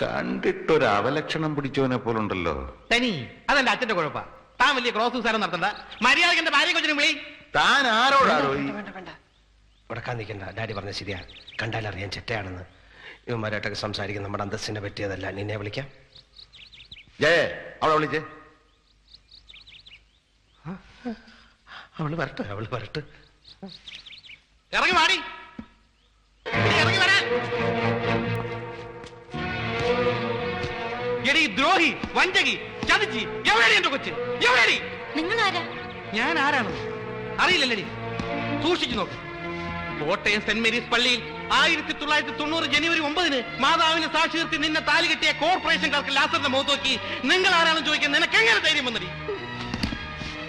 കണ്ടിട്ടൊരു അവലക്ഷണം പിടിച്ചവനെ പോലുണ്ടല്ലോ. തനി അതെന്റെ അച്ഛന്റെ കുഴപ്പ. താൻ വലിയ ക്രോസ് സാരം നടത്തണ്ട. മര്യാദക്ക് എന്റെ ഭാര്യ കൊച്ചിനും വിളി. താൻ ആരോടാണോ? ഉടക്കാൻ നിൽക്കണ്ട. ഡാഡി പറഞ്ഞ ശരിയാ. കണ്ടാലറിയാൻ ചെറ്റയാണെന്ന്. ഇവന്മാരായിട്ടൊക്കെ സംസാരിക്കുന്ന നമ്മുടെ അന്തസ്സിനെ പറ്റിയതല്ല. നിന്നെ വിളിക്കാം. ജയ അവളെ വിളിച്ചേ. അവള് വരട്ടെ. ഇറങ്ങി വാടി. ഇറങ്ങി വരാൻ. എടി ദ്രോഹി, വഞ്ചകി, ചതിച്ചി, എവിടെയാണ് എന്റെ കൊച്ച്? എവിടെയാണ്? നിങ്ങൾ ആരാ? ഞാൻ ആരാണെന്ന് അറിയില്ലല്ലേടി. സൂക്ഷിച്ചു നോക്ക്. കോട്ടയം സെന്റ് മേരീസ് പള്ളിയിൽ 1990 ജനുവരി 9 മാതാവിനെ സാക്ഷി നിർത്തി നിന്നെ താലി കെട്ടിയ കോർപ്പറേഷൻകാർക്ക് ലാസറിന്റെ മുഖത്ത് നോക്കി നിങ്ങൾ ആരാണെന്ന് ചോദിക്കാൻ നിനക്ക് എങ്ങനെ ധൈര്യം വന്നടി?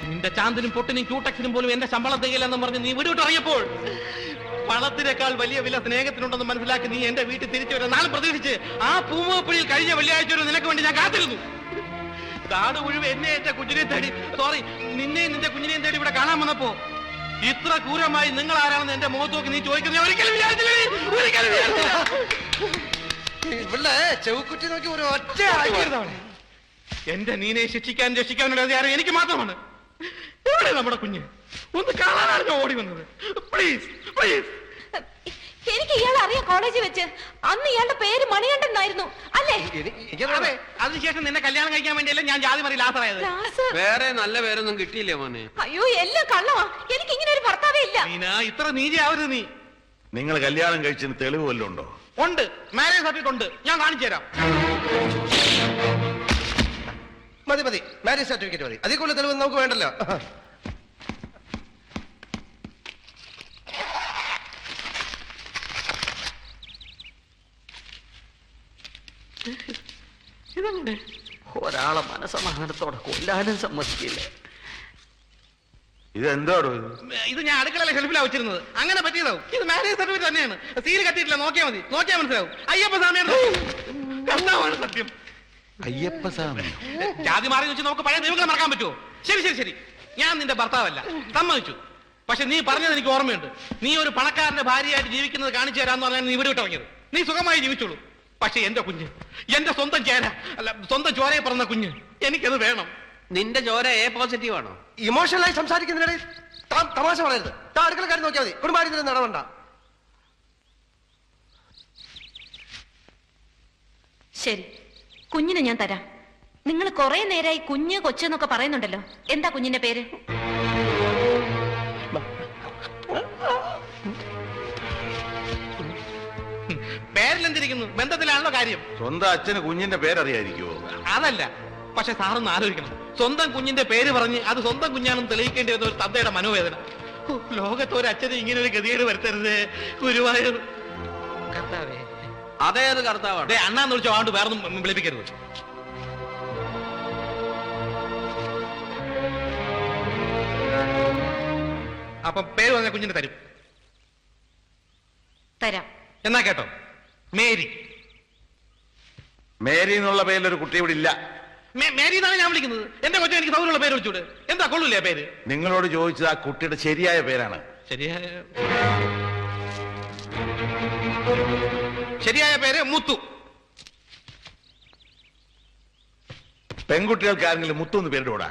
നിന്റെ ചാന്തിനും പൊട്ടിനും ക്യൂട്ടക്സിനും പോലും എന്റെ ശമ്പളം തികയില്ലെന്ന് പറഞ്ഞ് നീ വിടുവിട്ട് ഇറങ്ങിയപ്പോൾ പണത്തിനേക്കാൾ വലിയ വില സ്നേഹത്തിനുണ്ടെന്ന് മനസ്സിലാക്കി നീ എന്റെ വീട്ടിൽ തിരിച്ചു വരാൻ നാളെ പ്രതീക്ഷിച്ച് ആ പൂമുഖപ്പുഴയിൽ കഴിഞ്ഞ വെള്ളിയാഴ്ച ഒരു നിനക്ക് വേണ്ടി ഞാൻ കാത്തിരുന്നു. നാട് മുഴുവൻ എന്നെ എന്റെ കുഞ്ഞിനെ തേടി, സോറി, നിന്നെയും നിന്റെ കുഞ്ഞിനെയും തേടി ഇവിടെ കാണാൻ വന്നപ്പോ ഇത്ര ക്രൂരമായി നിങ്ങൾ ആരാണെന്ന് എന്റെ മുഖത്ത് നോക്കി നീ ചോദിക്കുന്നത് ഒരിക്കലും ചെവുക്കുറ്റി നോക്കി ഒരു ഒറ്റ എന്റെ നീനെ ശിക്ഷിക്കാൻ രക്ഷിക്കാനുള്ള അധികാരം എനിക്ക് മാത്രമാണ്. എവിടെ നമ്മുടെ കുഞ്ഞ്? ഒന്ന് കാണാനാണ് ഞാൻ ഓടി വന്നത്. Please please. എനിക്ക് ഇയാളെ അറിയാം. കോളേജിൽ വെച്ച് അന്ന് ഇയാളുടെ പേര് മണികണ്ഠൻ എന്നായിരുന്നു അല്ലേ? അതെ. അതിനുശേഷം നിന്നെ കല്യാണം കഴിക്കാൻ വേണ്ടിയല്ലേ ഞാൻ ജാതി മറി ലാസറായത്. വേറെ നല്ല പേരൊന്നും കിട്ടിയില്ലേ മോനെ? അയ്യോ, എല്ലാം കള്ളമാ. എനിക്ക് ഇങ്ങനെ ഒരു ഭർത്താവേ ഇല്ല. നീനാ ഇത്ര നീതി ആവരുത് നീ. നിങ്ങൾ കല്യാണം കഴിച്ചതിന് തെളിവ് വല്ലതും ഉണ്ടോ? ഉണ്ട്. മാരേജ് സർട്ടിഫിക്കറ്റ് ഉണ്ട്. ഞാൻ കാണിച്ചു തരാം. മതി. മാരേജ് സർട്ടിഫിക്കറ്റ് മതി. അതിൽ കൂടുതൽ തെളിവ് നമുക്ക് വേണ്ടല്ലോ. ഇതങ്ങനെ ഒരാളെ മനസമാധാനത്തോടെ കൊല്ലാനും സമ്മതിക്കില്ല. ഇതെന്തോടോ? ഇത് ഞാൻ അടുക്കളയിലെ ഷെൽഫിലാ വെച്ചിരുന്നത്. അങ്ങനെ പറ്റിയതാവും. ഇത് മാരേജ് സർട്ടിഫിക്കറ്റ് തന്നെയാണ്. സീൽ കട്ടിയിട്ടില്ല. നോക്കിയാൽ മതി. നോക്കിയാൽ മനസ്സിലാവും. അയ്യപ്പ സ്വാമിയാണ് സത്യം. അയ്യപ്പ സ്വാമി ജാതി മാറി വെച്ച് നമുക്ക് പഴയ ദൈവങ്ങളെ മറക്കാൻ പറ്റുമോ? ശരി. ഞാൻ നിന്റെ ഭർത്താവല്ല, സമ്മതിച്ചു. പക്ഷെ നീ പറഞ്ഞത് എനിക്ക് ഓർമ്മയുണ്ട്. നീ ഒരു പണക്കാരന്റെ ഭാര്യയായിട്ട് ജീവിക്കുന്നത് കാണിച്ചു തരാന്ന് പറഞ്ഞാൽ നീ ഇവിടെ വിട്ടിറങ്ങിയത്. നീ സുഖമായി ജീവിച്ചോളൂ. പക്ഷെ എന്റെ കുഞ്ഞ്, എന്റെ സ്വന്തം സ്വന്തം ചോരയെ പറഞ്ഞ കുഞ്ഞ്, എനിക്കത് വേണം. നിന്റെ ചോര എ പോസിറ്റീവ് ആണോ? ഇമോഷണലായി സംസാരിക്കുന്നതിനിടയിൽ തമാശ പറയരുത്. അടുക്കളക്കാരൻ നോക്കിയാൽ മതി. കുടുംബാരിദ്രം നടവണ്ട. ശരി, കുഞ്ഞിനെ ഞാൻ തരാം. നിങ്ങൾ കുറെ നേരമായി കുഞ്ഞ് കൊച്ചെന്നൊക്കെ പറയുന്നുണ്ടല്ലോ. എന്താ കുഞ്ഞിന്റെ പേര്? പേരിലെന്തിരിക്കുന്നു? ബന്ധത്തിലാണല്ലോ കാര്യം. സ്വന്തം അച്ഛന് കുഞ്ഞിന്റെ പേരറിയായിരിക്കുമോ? അതല്ല, പക്ഷെ സാറൊന്ന് ആലോചിക്കണം. സ്വന്തം കുഞ്ഞിന്റെ പേര് പറഞ്ഞ് അത് സ്വന്തം കുഞ്ഞാണെന്ന് തെളിയിക്കേണ്ടി വരുന്ന ഒരു തന്തയുടെ മനോവേദന. ലോകത്ത് ഒരു അച്ഛന് ഇങ്ങനെ ഒരു ഗതികേട് വരുത്തരുത് ഗുരുവായൂർ. കർത്താവേ, അതേത് കർത്താവാണ്? അണ്ണാന്ന് വിളിച്ചോ, ആണ്ട് വേറൊന്നും വിളിപ്പിക്കരുത്. അപ്പൊ പേര് പറഞ്ഞ കുഞ്ഞിന് തരാം. എന്നാ കേട്ടോ, മേരി. മേരി എന്നുള്ള പേരിലൊരു കുട്ടി ഇവിടെ ഇല്ല. മേരി എന്നാണ് ഞാൻ വിളിക്കുന്നത്. എന്റെ കൊച്ചു എനിക്ക് സൗകര്യമുള്ള പേര് വിളിച്ചൂടെ? എന്താ കൊള്ളൂല്ലേ പേര്? നിങ്ങളോട് ചോദിച്ചത് ആ കുട്ടിയുടെ ശരിയായ പേരാണ്. ശരിയായ പേര് മുത്തു. പെൺകുട്ടികൾക്ക് ആരെങ്കിലും മുത്തു എന്ന് പേരിടൂടാ?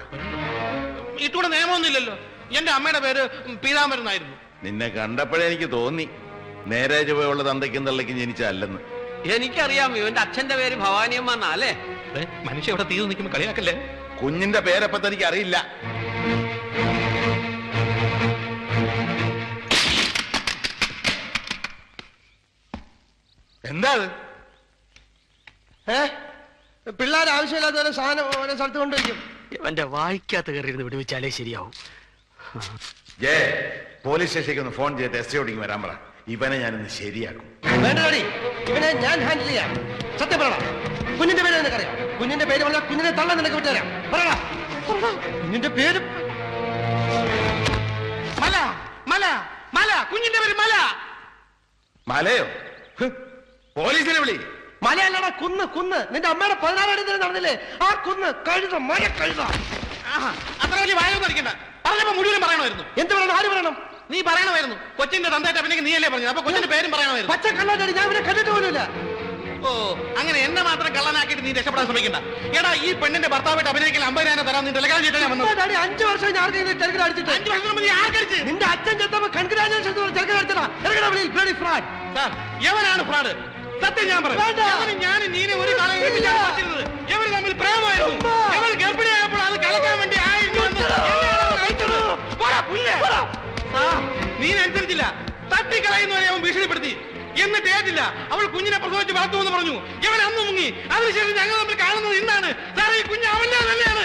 ഇട്ടൂടെ നിയമമൊന്നുമില്ലല്ലോ. എന്റെ അമ്മയുടെ പേര് പീതാംബരൻ എന്നായിരുന്നു. നിന്നെ കണ്ടപ്പോഴേ എനിക്ക് തോന്നി നേരെ ചുവയുള്ള തന്തയ്ക്കും തള്ളയ്ക്കും ജനിച്ചല്ലെന്ന്. എനിക്കറിയാം. ഇവന്റെ അച്ഛന്റെ പേര് ഭവാനിയമ്മ എന്നാ അല്ലേ? മനുഷ്യ ഇവിടെ തീർന്നു നിൽക്കുമ്പോ കളിയാക്കല്ലേ. കുഞ്ഞിന്റെ പേരപ്പ തനിക്ക് അറിയില്ല. എന്താ പിള്ളേർ ആവശ്യമില്ലാത്ത ഓരോ സാധനം ഓരോ സ്ഥലത്ത് കൊണ്ടുവയ്ക്കും. ഇവന്റെ വായിക്കാത്ത കയറിയിരുന്ന് വിടുവിച്ചാലേ ശരിയാവും. ജയ, പോലീസ് സ്റ്റേഷനിലേക്ക് ഒന്ന് ഫോൺ ചെയ്തിട്ട് എസ്.ഐ.യോടിക്ക് വരാൻ പറ. ഇവനെ ഞാനിന്ന് ശരിയാക്കും. വേണ്ട ഡാഡി, ഇവനെ ഞാൻ ഹാൻഡിൽ ചെയ്യാം. സത്യം പറയണം. കുഞ്ഞിന്റെ പേര് നിനക്കറിയാം? കുഞ്ഞിന്റെ പേര് പറഞ്ഞാൽ കുഞ്ഞിനെ തള്ളാൻ നിനക്ക് വിട്ടുതരാം. പറയടാ കുഞ്ഞിന്റെ പേര്. മല മല മല. കുഞ്ഞിന്റെ പേര് മല. മലയോ? പോലീസിനെ വിളി. മലയല്ലടാ, കുന്ന്. കുന്ന് നിന്റെ അമ്മയുടെ 16 അടി നടന്നില്ലേ? ആ കുന്ന്. കഴുത, മഴ കഴുത. അത്ര വലിയ വായൊന്നും അടിക്കണ്ട. പറഞ്ഞപ്പോ മുഴുവൻ പറയണമായിരുന്നു. എന്ത് പറയണം? ആര് പറയണം? നീ പറയണമായിരുന്നു. കൊച്ചിന്റെ തന്തയായിട്ട് പിന്നെ നീയല്ലേ പറഞ്ഞത്. അപ്പൊ കൊച്ചിന്റെ പേരും പറയണമായിരുന്നു. പച്ച കള്ളാടി ഞാൻ ഇവരെ കണ്ടിട്ട് പോലുമില്ല. ഓ അങ്ങനെ എന്നെ മാത്രം കള്ളനാക്കിയിട്ട് നീ രക്ഷപ്പെടാൻ ശ്രമിക്കണ്ട. എടാ ഈ പെണ്ണിന്റെ ഭർത്താവായിട്ട് അഭിനയിക്കാൻ 50,000 തരാൻ നീ ടെലഗ്രാം ചെയ്തിട്ടാ ഞാൻ വന്നത്. ഡാഡി 5 വർഷം ഞാൻ ചെറുക്കൻ അടിച്ചിട്ട് 5 വർഷം മുമ്പ് നീ ആർക്കടിച്ച്? നിന്റെ അച്ഛൻ ചെത്തപ്പോ കൺഗ്രാജുലേഷൻ ചെറുക്കൻ അടിച്ചടാ. ഇറങ്ങടാ വെളിയിൽ, ബ്ലഡി ഫ്രാഡ്. സാർ എവനാണ് ഫ്രോഡ്? സത്യം ഞാൻ പറയാം. വേണ്ട. എവനും ഞാനും നീനെ ഒരു കാലം ഒരുമിച്ചാണ് പഠിച്ചിരുന്നത്. എവര് തമ്മിൽ പ്രേമമായിരുന്നു. ഉമ്മാ. എവൾ ഗർഭിണിയായപ്പോൾ അത് കലക്കാൻ വേണ്ടി ആയിരുന്നു എന്ന് നിർത്തടാ. എന്നെയാണ് അവൾ കഴിച്ചത്. പോടാ, പുല്ല്. സാർ നീ അനുസരിച്ചില്ല. തട്ടിക്കളയുന്നവരെ അവൻ ഭീഷണിപ്പെടുത്തി. എന്നിട്ട് ഏറ്റില്ല. അവൾ കുഞ്ഞിനെ പ്രസവിച്ച് വളർത്തുമെന്ന് പറഞ്ഞു. ഇവൻ അന്ന് മുങ്ങി. അതിനുശേഷം ഞങ്ങൾ തമ്മിൽ കാണുന്നത് ഇന്നാണ്. സാറേ ഈ കുഞ്ഞ് അവന്റെ തന്നെയാണ്.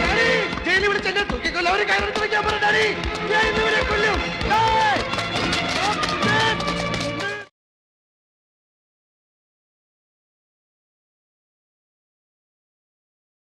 ഡാഡി, ജയിലിൽ വിളിച്ച് എന്നെ തൂക്കിക്കൊല്ല. ഒരു കയറെടുത്ത് വെക്കാൻ പറ ഡാഡി. ഞാൻ ഇന്നിവരെ കൊല്ലും.